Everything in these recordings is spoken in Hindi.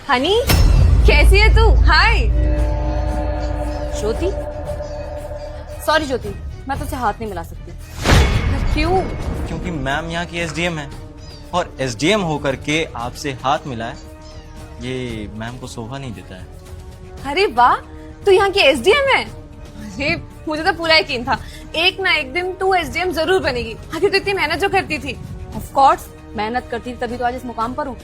हनी, कैसी है तू? हाय। ज्योति, सॉरी ज्योति, मैं तुझसे हाथ नहीं मिला सकती। क्यों? क्योंकि मैम यहाँ की एसडीएम है और एसडीएम होकर के आपसे हाथ मिलाए ये मैम को शोभा नहीं देता है। अरे वाह, तू यहाँ की एसडीएम है? अरे मुझे तो पूरा यकीन था एक ना एक दिन तू एसडीएम जरूर बनेगी। आखिर तू इतनी मेहनत जो करती थी। ऑफ कोर्स मेहनत करती थी तभी तो आज इस मुकाम पर हूँ।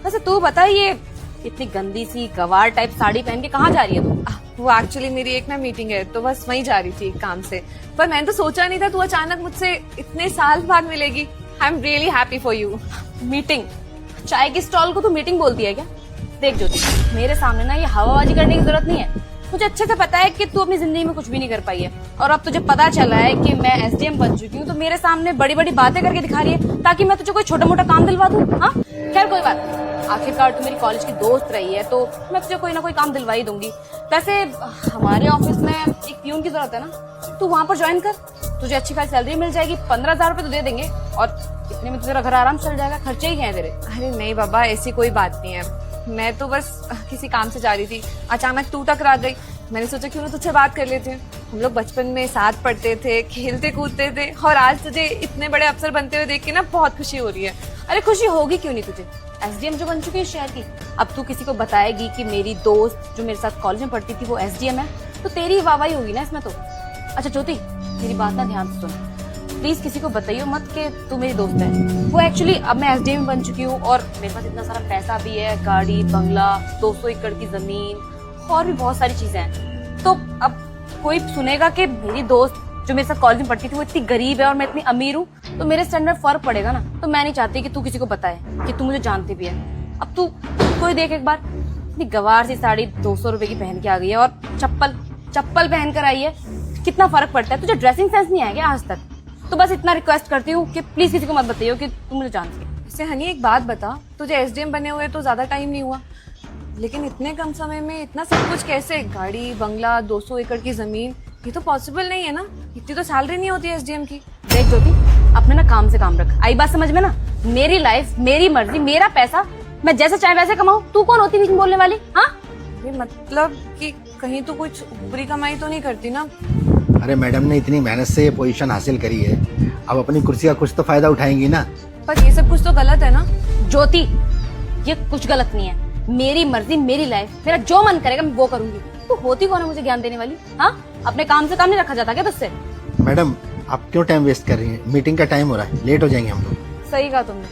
वैसे तू बता, ये इतनी गंदी सी गवार टाइप साड़ी पहन के कहाँ जा रही है तू? वो एक्चुअली मेरी एक ना मीटिंग है तो बस वहीं जा रही थी काम से। पर मैंने तो सोचा नहीं था तू अचानक मुझसे इतने साल बाद मिलेगी। I am really happy for you. Meeting? चाय की स्टॉल को तू मीटिंग बोलती है क्या? देख ज्योति, मेरे सामने ना ये हवाबाजी करने की जरूरत नहीं है। मुझे अच्छे से पता है कि तू अपनी जिंदगी में कुछ भी नहीं कर पाई है और अब तुझे पता चला है कि मैं एसडीएम बन चुकी हूँ तो मेरे सामने बड़ी बड़ी बातें करके दिखा रही है ताकि मैं तुझे कोई छोटा मोटा काम दिलवा दूँ। हाँ खैर कोई बात नहीं, आखिरकार तू मेरी कॉलेज की दोस्त रही है तो मैं तुझे कोई ना कोई काम दिलवा ही दूंगी। वैसे हमारे ऑफिस में एक प्यून की जरूरत है ना, तू वहाँ पर ज्वाइन कर, तुझे अच्छी खासी सैलरी मिल जाएगी। 15,000 रुपए तो दे देंगे और इतने में तेरा घर आराम चल जाएगा। खर्चे ही हैं तेरे। अरे नहीं बाबा, ऐसी कोई बात नहीं है। मैं तो बस किसी काम से जा रही थी, अचानक तू टकरा गई। मैंने सोचा क्यों ना तुझसे बात कर लेते हैं। हम लोग बचपन में साथ पढ़ते थे, खेलते कूदते थे और आज तुझे इतने बड़े अफसर बनते हुए देख के ना बहुत खुशी हो रही है। अरे खुशी होगी क्यों नहीं तुझे, एसडीएम जो बन चुकी है शहर की। अब तू किसी को बताएगी कि मेरी दोस्त जो मेरे साथ कॉलेज में पढ़ती थी वो एसडीएम है तो तेरी वाहवाही होगी ना इसमें तो। अच्छा ज्योति, मेरी बात ना ध्यान से सुन, प्लीज किसी को बताइयो मत कि तू मेरी दोस्त है। वो एक्चुअली अब मैं एसडीएम बन चुकी हूँ और मेरे पास इतना सारा पैसा भी है, गाड़ी, बंगला, 200 एकड़ की जमीन और भी बहुत सारी चीजें हैं। तो अब कोई सुनेगा कि मेरी दोस्त जो मेरे साथ कॉलेज में पढ़ती थी वो इतनी गरीब है और मैं इतनी अमीर हूँ तो मेरे स्टैंडर्ड फर्क पड़ेगा ना। तो मैं नहीं चाहती कि तू किसी को बताए कि तू मुझे जानती भी है। अब तू कोई देख एक बार, इतनी गवार सी साड़ी 200 रुपए की पहन के आ गई है और चप्पल पहन कर आई है। कितना फर्क पड़ता है। तुझे ड्रेसिंग सेंस नहीं आएगा आज तक। तो बस इतना रिक्वेस्ट करती हूँ कि प्लीज किसी को मत बताइयो कि तू मुझे जानती है। इससे हनी एक बात बता, तुझे एसडीएम बने हुए तो ज्यादा टाइम नहीं हुआ, लेकिन इतने कम समय में इतना सब कुछ कैसे? गाड़ी, बंगला, 200 एकड़ की जमीन, ये तो पॉसिबल नहीं है ना। इतनी तो सैलरी नहीं होती है एसडीएम की। देख ज्योति, अपने ना काम से काम रख। आई बात समझ में ना? मेरी लाइफ, मेरी मर्जी, मेरा पैसा, मैं जैसे चाहे वैसे कमाऊं। तू कौन होती बीच में बोलने वाली? हाँ ये मतलब कि कहीं तो कुछ बुरी कमाई तो नहीं करती ना? अरे मैडम ने इतनी मेहनत से ये पोजीशन हासिल करी है, अब अपनी कुर्सी का कुछ तो फायदा उठाएंगी ना। पर ये सब कुछ तो गलत है ना? ज्योति, ये कुछ गलत नहीं है। मेरी मर्जी, मेरी लाइफ, मेरा जो मन करेगा मैं वो करूंगी। तू होती कौन है मुझे ज्ञान देने वाली? हाँ अपने काम से काम नहीं रखा जाता क्या तुझसे? मैडम आप क्यों टाइम वेस्ट कर रही हैं? मीटिंग का टाइम हो रहा है, लेट हो जाएंगे हम लोग। सही कहा तुमने,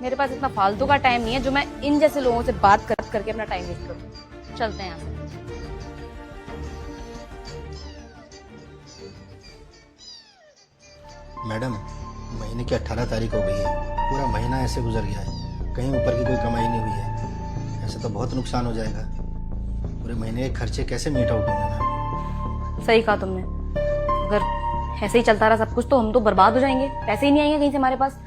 मेरे पास इतना फालतू का टाइम नहीं है जो मैं इन जैसे लोगों से बात करके अपना टाइम वेस्ट करूँ। चलते हैं यहाँ से। मैडम महीने की 18 तारीख हो गई है, पूरा महीना ऐसे गुजर गया है, कहीं ऊपर की कोई कमाई नहीं हुई है। ऐसे तो बहुत नुकसान हो जाएगा। पूरे महीने के खर्चे कैसे मीट आउट होंगे मैम? सही कहा तुमने, अगर ऐसे ही चलता रहा सब कुछ तो हम तो बर्बाद हो जाएंगे। पैसे ही नहीं आएंगे कहीं से हमारे पास।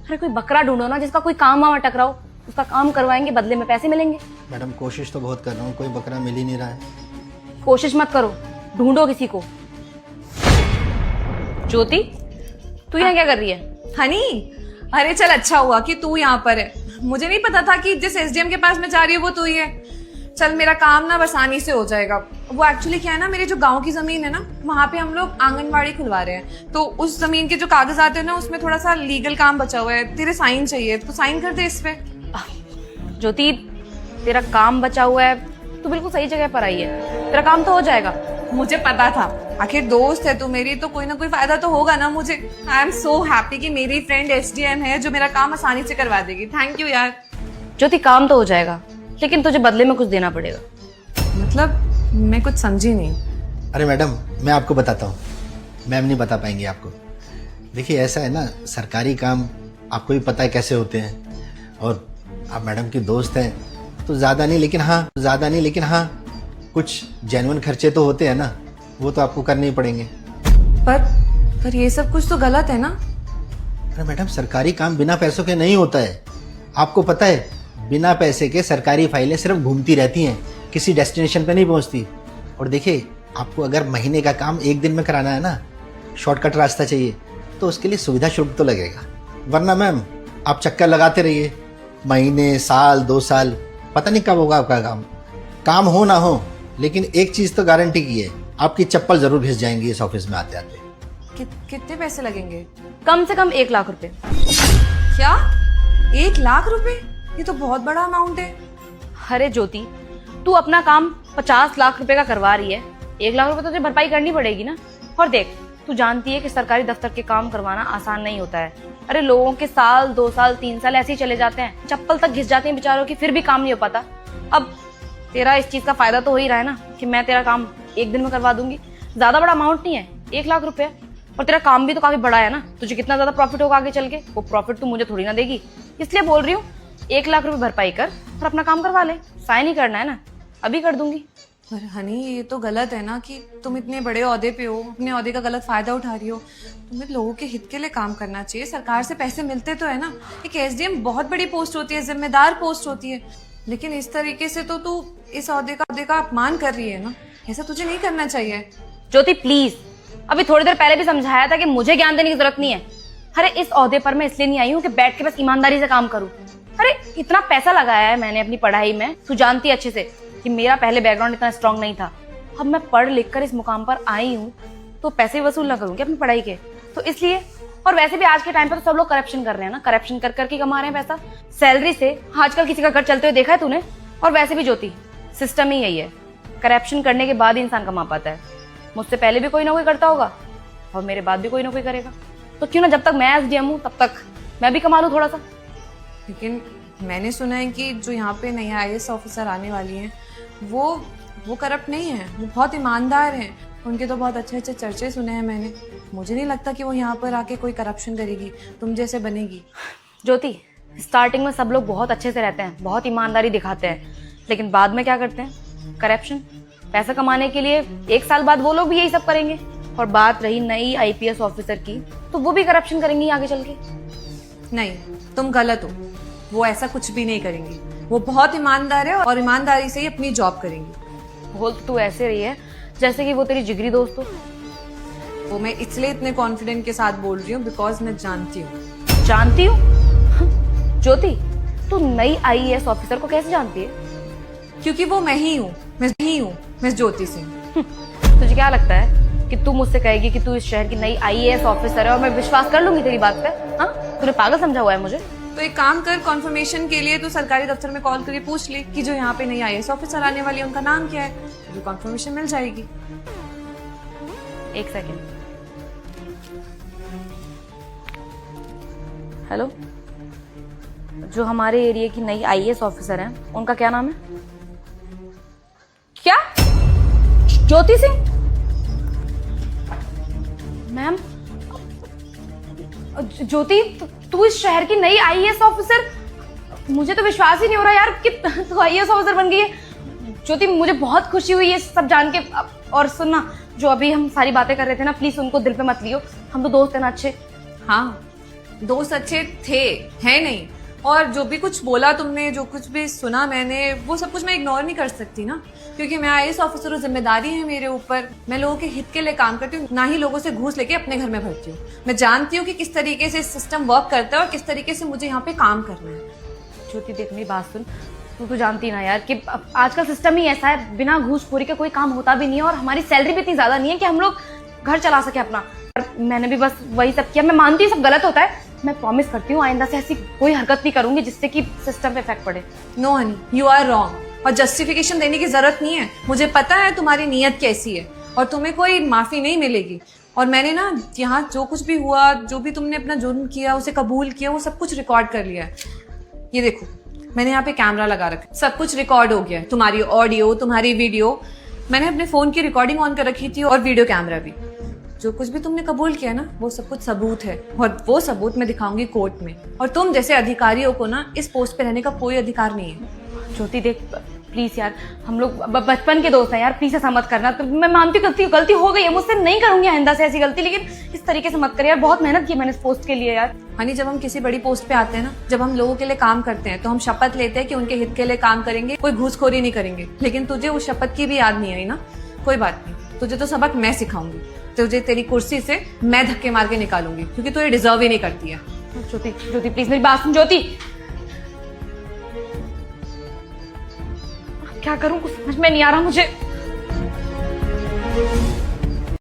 अरे कोई बकरा ढूंढो ना जिसका कोई काम वाम अटक रहा हो, उसका काम करवाएंगे, बदले में पैसे मिलेंगे। मैडम कोशिश तो बहुत कर रहा हूँ, कोई बकरा मिल ही नहीं रहा है। कोशिश मत करो, ढूंढो किसी को। ज्योति, तू यहाँ क्या कर रही है? हनी, अरे चल अच्छा हुआ कि तू यहाँ पर है। मुझे नहीं पता था कि जिस एसडीएम के पास मैं जा रही हूँ वो तू ही है। चल मेरा काम ना आसानी से हो जाएगा। वो एक्चुअली क्या है ना, मेरे जो गांव की जमीन है ना, वहाँ पे हम लोग आंगनवाड़ी खुलवा रहे हैं। तो उस जमीन के जो कागजात है ना, उसमें थोड़ा सा लीगल काम बचा हुआ है। तेरे साइन चाहिए तो साइन कर दे इस पे। ज्योति, तेरा काम बचा हुआ है, तू बिल्कुल सही जगह पर आई है, तेरा काम तो हो जाएगा। मुझे पता था, आखिर दोस्त है तू मेरी तो कोई ना कोई फायदा तो होगा ना मुझे। आई एम सो हैप्पी कि मेरी फ्रेंड एसडीएम है जो मेरा काम आसानी से करवा देगी। थैंक यू यार। ज्योति, काम तो हो जाएगा लेकिन तुझे बदले में कुछ देना पड़ेगा। मतलब मैं कुछ समझी नहीं। अरे मैडम मैं आपको बताता हूँ, मैम नहीं बता पाएंगे आपको। देखिए ऐसा है ना, सरकारी काम आपको भी पता है कैसे होते हैं, और आप मैडम की दोस्त हैं तो ज़्यादा नहीं लेकिन हाँ कुछ जेन्युइन खर्चे तो होते हैं ना, वो तो आपको करने ही पड़ेंगे। पर ये सब कुछ तो गलत है ना? अरे मैडम सरकारी काम बिना पैसों के नहीं होता है, आपको पता है। बिना पैसे के सरकारी फाइलें सिर्फ घूमती रहती हैं, किसी डेस्टिनेशन पे नहीं पहुंचती। और देखिए आपको अगर महीने का काम एक दिन में कराना है ना, शॉर्टकट रास्ता चाहिए, तो उसके लिए सुविधा शुल्क तो लगेगा। वरना मैम आप चक्कर लगाते रहिए, महीने, साल, 2 साल, पता नहीं कब होगा आपका काम। काम हो ना हो, लेकिन एक चीज तो गारंटी की है, आपकी चप्पल जरूर घिस जाएंगी इस ऑफिस में आते आते। कितने पैसे लगेंगे? कम से कम 1 लाख रुपए। क्या 1 लाख रुपए? ये तो बहुत बड़ा अमाउंट है। अरे ज्योति, तू अपना काम 50 लाख रुपए का करवा रही है, 1 लाख रुपए तो तुझे भरपाई करनी पड़ेगी ना। और देख, तू जानती है कि सरकारी दफ्तर के काम करवाना आसान नहीं होता है। अरे लोगों के साल 2 साल 3 साल ऐसे ही चले जाते हैं, चप्पल तक घिस जाते हैं बेचारों की, फिर भी काम नहीं हो पाता। अब तेरा इस चीज का फायदा तो हो ही रहा है ना कि मैं तेरा काम 1 दिन में करवा दूंगी। ज्यादा बड़ा अमाउंट नहीं है 1 लाख रुपए, और तेरा काम भी तो काफी बड़ा है ना। तुझे कितना ज्यादा प्रॉफिट होगा आगे चल के, वो प्रॉफिट तू मुझे थोड़ी ना देगी। इसलिए बोल रही हूँ 1 लाख रुपए भरपाई कर और अपना काम करवा ले। साइन ही करना है ना, अभी कर दूंगी। पर हनी, ये तो गलत है ना कि तुम इतने बड़े ओहदे पे हो, अपने ओहदे का गलत फायदा उठा रही हो। तुम्हें लोगों के हित के लिए काम करना चाहिए। सरकार से पैसे मिलते तो है ना। एक एसडीएम बहुत बड़ी पोस्ट होती है, जिम्मेदार पोस्ट होती है, लेकिन इस तरीके से तो तू इस ओहदे का अपमान कर रही है ना। ऐसा तुझे नहीं करना चाहिए। ज्योति प्लीज, अभी थोड़ी देर पहले भी समझाया था कि मुझे ज्ञान देने की जरूरत नहीं है। अरे इस ओहदे पर मैं इसलिए नहीं आई हूँ कि बैठ के बस ईमानदारी से काम करूँ। अरे इतना पैसा लगाया है मैंने अपनी पढ़ाई में, तू जानती है अच्छे से कि मेरा पहले बैकग्राउंड इतना स्ट्रांग नहीं था। अब मैं पढ़ लिख कर इस मुकाम पर आई हूँ तो पैसे वसूल ना करूँ क्या अपनी पढ़ाई के? तो इसलिए, और वैसे भी आज के टाइम पर तो सब लोग करप्शन कर रहे हैं ना, करप्शन कर करके कमा रहे हैं पैसा। सैलरी से आजकल किसी का घर चलते हुए देखा है तूने? और वैसे भी ज्योति, सिस्टम ही यही है, करप्शन करने के बाद ही इंसान कमा पाता है। मुझसे पहले भी कोई ना कोई करता होगा और मेरे बाद भी कोई ना कोई करेगा, तो क्यों ना जब तक मैं एसडीएम हूँ तब तक मैं भी कमा लूँ थोड़ा सा। लेकिन मैंने सुना है कि जो यहाँ पे नए आईएएस ऑफिसर आने वाली हैं वो करप्ट नहीं है, वो बहुत ईमानदार हैं। उनके तो बहुत अच्छे अच्छे चर्चे सुने हैं मैंने। मुझे नहीं लगता कि वो यहाँ पर आके कोई करप्शन करेगी, तुम जैसे बनेगी। ज्योति, स्टार्टिंग में सब लोग बहुत अच्छे से रहते हैं, बहुत ईमानदारी दिखाते हैं, लेकिन बाद में क्या करते हैं? करप्शन। पैसा कमाने के लिए 1 साल बाद वो लोग भी यही सब करेंगे। और बात रही नई आईपीएस ऑफिसर की, तो वो भी करप्शन करेंगी आगे चल के। नहीं, तुम गलत हो। वो ऐसा कुछ भी नहीं करेंगी। वो बहुत ईमानदार है और ईमानदारी से ही अपनी जॉब करेंगी। बोल तो तू ऐसे रही है जैसे कि वो तेरी जिगरी दोस्त हो। वो मैं इसलिए इतने कॉन्फिडेंट के साथ बोल रही हूँ बिकॉज मैं जानती हूँ। जानती हूँ? ज्योति, तू नई आईएएस ऑफिसर को कैसे जानती है? क्योंकि वो मैं ही हूँ, मैं ज्योति सिंह। तुझे क्या लगता है कि तू मुझसे कहेगी कि तू इस शहर की नई आईएएस ऑफिसर है और मैं विश्वास कर लूंगी तेरी बात पे? हाँ, तूने पागल समझा हुआ है मुझे। तो एक काम कर, कंफर्मेशन के लिए तू सरकारी दफ्तर में कॉल करके पूछ ले कि जो यहाँ पे नई आईएएस ऑफिसर आने वाली है उनका नाम क्या है। जो कंफर्मेशन मिल जाएगी। 1 सेकेंड। हेलो, जो हमारे एरिया की नई आईएएस ऑफिसर हैं उनका क्या नाम है? क्या? ज्योति सिंह? मैम, ज्योति, तू इस शहर की नई आईएएस ऑफिसर? मुझे तो विश्वास ही नहीं हो रहा यार कि तू आईएएस ऑफिसर बन गई है। ज्योति, मुझे बहुत खुशी हुई है सब जान के। और सुनना, जो अभी हम सारी बातें कर रहे थे ना, प्लीज उनको दिल पे मत लियो। हम तो दोस्त हैं ना अच्छे। हाँ, दोस्त अच्छे थे, है नहीं। और जो भी कुछ बोला तुमने, जो कुछ भी सुना मैंने, वो सब कुछ मैं इग्नोर नहीं कर सकती ना, क्योंकि मैं आईएएस ऑफिसर हूँ, जिम्मेदारी है मेरे ऊपर। मैं लोगों के हित के लिए काम करती हूँ, ना ही लोगों से घूस लेके अपने घर में भरती हूँ। मैं जानती हूँ कि किस तरीके से सिस्टम वर्क करता है और किस तरीके से मुझे यहाँ पे काम करना है। ज्योति देख, मेरी बात सुन। तू तो जानती ना यार कि आजकल सिस्टम ही ऐसा है, बिना घूसखोरी के कोई काम होता भी नहीं है, और हमारी सैलरी भी इतनी ज्यादा नहीं है कि हम लोग घर चला सके अपना। मैंने भी बस वही सब किया। मैं मानती हूँ सब गलत होता है, मैं प्रॉमिस करती हूँ आइंदा से ऐसी कोई हरकत नहीं करूंगी जिससे कि सिस्टम पे इफेक्ट पड़े। No honey, you are wrong. और जस्टिफिकेशन देने की जरूरत नहीं है। मुझे पता है तुम्हारी नीयत कैसी है और तुम्हें कोई माफी नहीं मिलेगी। और मैंने ना यहाँ जो कुछ भी हुआ, जो भी तुमने अपना जुर्म किया, उसे कबूल किया, वो सब कुछ रिकॉर्ड कर लिया है। ये देखो, मैंने यहाँ पे कैमरा लगा रखा, सब कुछ रिकॉर्ड हो गया है। तुम्हारी ऑडियो, तुम्हारी वीडियो, मैंने अपने फोन की रिकॉर्डिंग ऑन कर रखी थी, और वीडियो कैमरा भी। जो कुछ भी तुमने कबूल किया ना, वो सब कुछ सबूत है, और वो सबूत मैं दिखाऊंगी कोर्ट में। और तुम जैसे अधिकारियों को ना इस पोस्ट पे रहने का कोई अधिकार नहीं है। ज्योति देख, प्लीज यार, हम लोग बचपन के दोस्त हैं यार, प्लीज ऐसा मत करना। तो मैं मानती हूँ गलती हो गई है मुझसे, नहीं करूंगी आइंदा से ऐसी गलती, लेकिन इस तरीके से मत कर यार। बहुत मेहनत की मैंने इस पोस्ट के लिए यार। हनी, जब हम किसी बड़ी पोस्ट पे आते हैं ना, जब हम लोगों के लिए काम करते हैं, तो हम शपथ लेते हैं कि उनके हित के लिए काम करेंगे, कोई घूसखोरी नहीं करेंगे। लेकिन तुझे उस शपथ की भी याद नहीं आई ना। कोई बात नहीं, तुझे तो सबक मैं सिखाऊंगी। तुझे तेरी कुर्सी से मैं धक्के मार के निकालूंगी, क्योंकि तू ये डिजर्व ही नहीं करती है। ज्योति, ज्योति प्लीज मेरी बात सुन। ज्योति, क्या करूं कुछ समझ में नहीं आ रहा मुझे।